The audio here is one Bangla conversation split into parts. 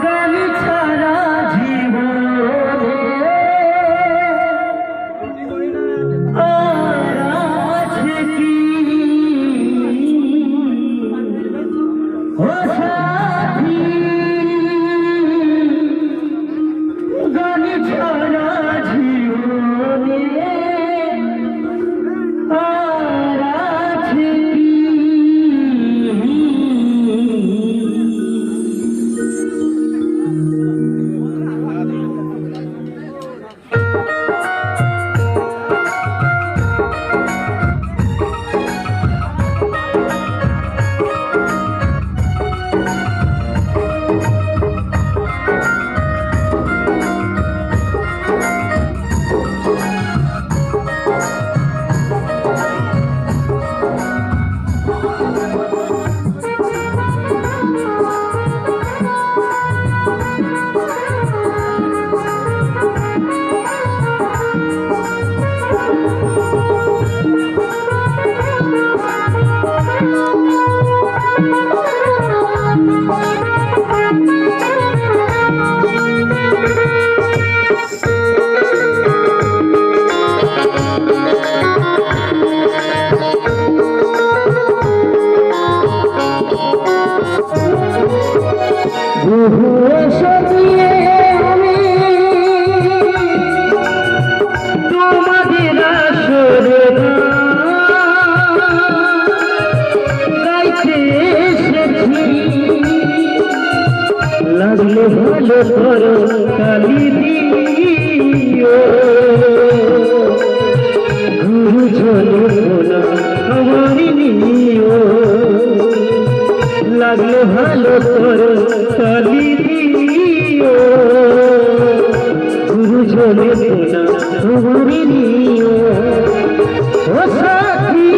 গালি ছাড়া জীবনে আর আছে কি ও সাথী গালি ছাড়া জীবনে আর আছে কি তোমাদের আসরে গাইতে এসেছি লাগলে ভালো করো কালি দিও গুরু ঝোলো আমার নিও লাগলে ভালো করো কালি দিও গুরু ঝোলে আমার নিও ও সাথী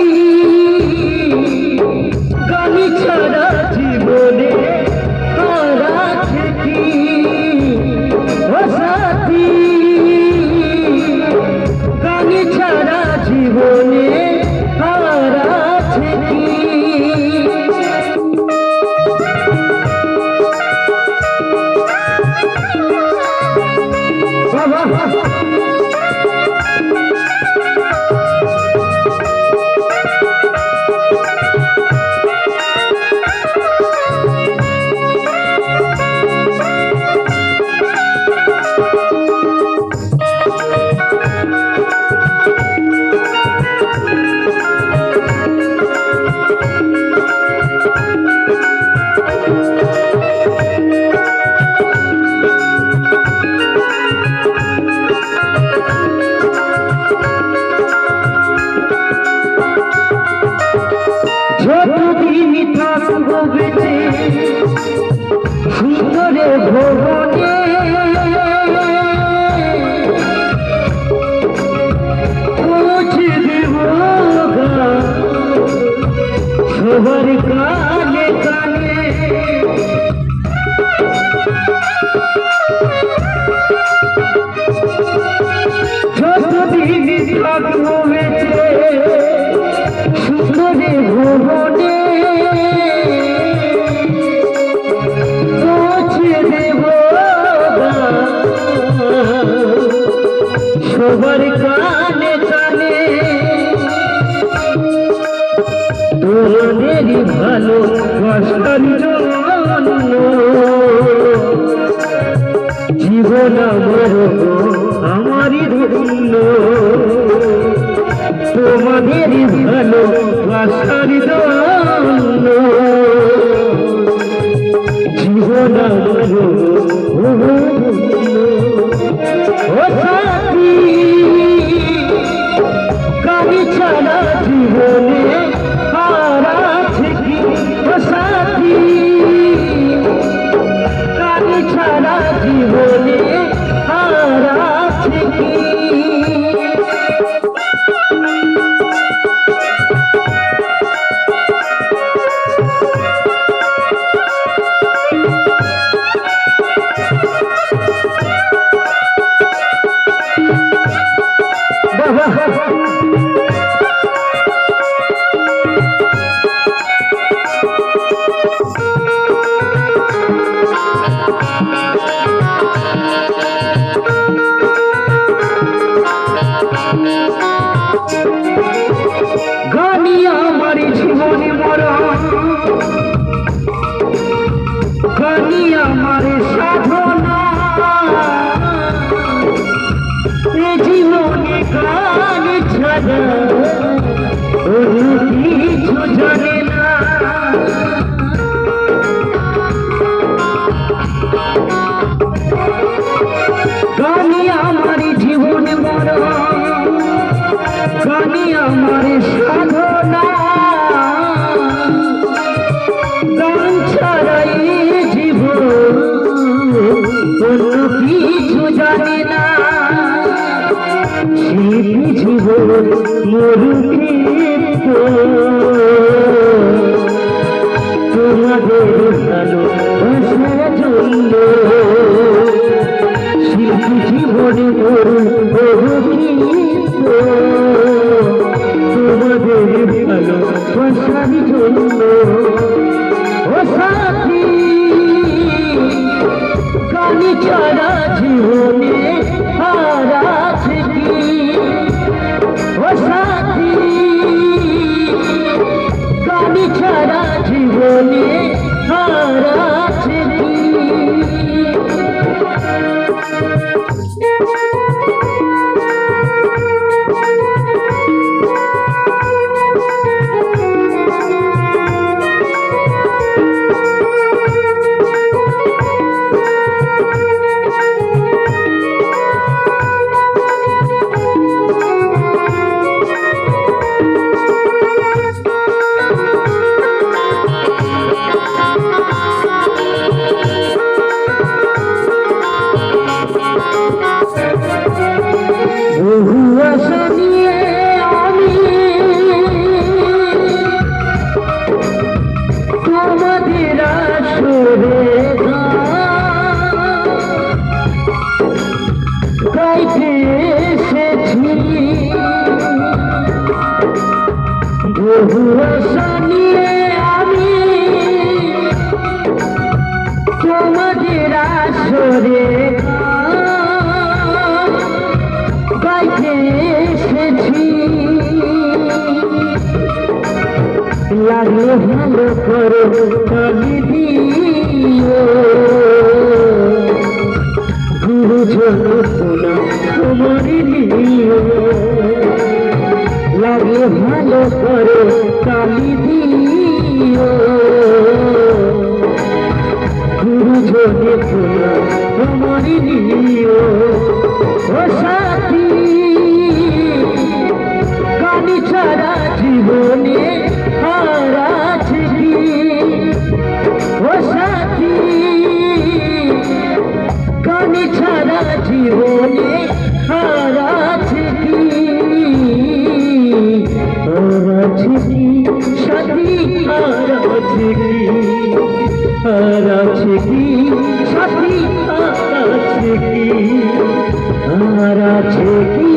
গালি ছাড়া জীবনে আর আছে কি ও সাথী গালি ছাড়া জীবনে আর আছে কি যতদিন থাকবো বেঁচে সুন্দরে ভবনে পৌঁছে দেব সবার কানে কানে যতদিন থাকবো বেঁচে সুন্দরে ভবনে পৌঁছে দেব সবার কানে কানে তোদেরই ভালো বাসার জন্য জীবন আমারই ধন্য তোমাদেরই ভালো বাসার জন্য জীবন ও সাথী গালি ছাড়া জীবনে আর আছে কি ও সাথী গালি ছাড়া জীবনে আর আছে কি গানি আমার সাধনা এ জীবনে গান ছাড়া অন্য কিছু জানে না গানি আমার জীবনে বড় গানি আমার সাধনা গান ছাড়াই জীবন অন্য কিছু জানে না শিল্পী জীবন মরুক্ষেত্র তোমাদের ভালোবাসার জন্য শিল্পী জীবনে মরুক্ষেত্র তোমাদের ভালোবাসার জন্য ও সাথী গানি ছাড়া জীবনে আর আছে কি ও সাথী গানি ছাড়া জীবনে আর আছে কি বহু আশা নিয়ে আমি তোমাদের আসরে গাইতে এসেছি বহু আশা নিয়ে আমি তোমাদের আসরে গাইতে এসেছি লাগলে ভালো করে আমি দিও গুরুজন শোনা তোমার নিও লাগলে ভালো করে কালি দিও গুরুজনে শোনা তোমার নিও ও সাথী গানি ছাড়া জীবনে আর আছে কি ও সাথী গানি ছাড়া জীবনে আর আছে কি সাথী আর আছে কি আর আছে কি সাথী আর আছে কি আর আছে কি